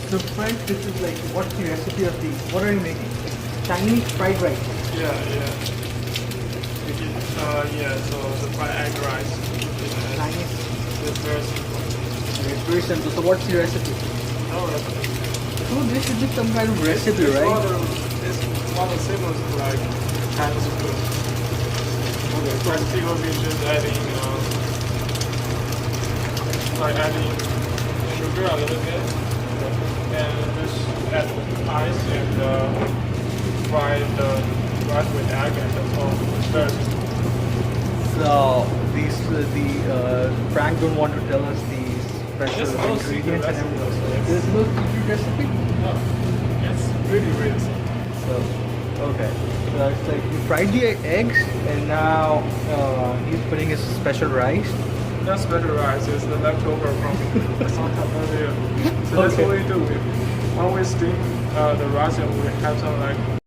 So friends, this is like what's the recipe of the what are you making? Chinese fried rice. Yeah, yeah. Yeah, so the fried egg rice. Chinese. It's very simple. It's very simple. So what's the recipe? No recipe. So this should be some kind of recipe, right? It's one of the simplest like Chinese food. Okay. Like people be just adding sugar a little bit, and just add ice and fry the rice with egg, and that's all. It's very simple. So Frank don't want to tell us the special It's no secret ingredients and recipe. everything. There's no secret recipe. No, it's really really simple. So okay. So it's like he fried the eggs and now he's putting his special rice. That's better rice. It's the leftover from sometime earlier. So that's Okay. what we do. When we steam the rice, and we have some like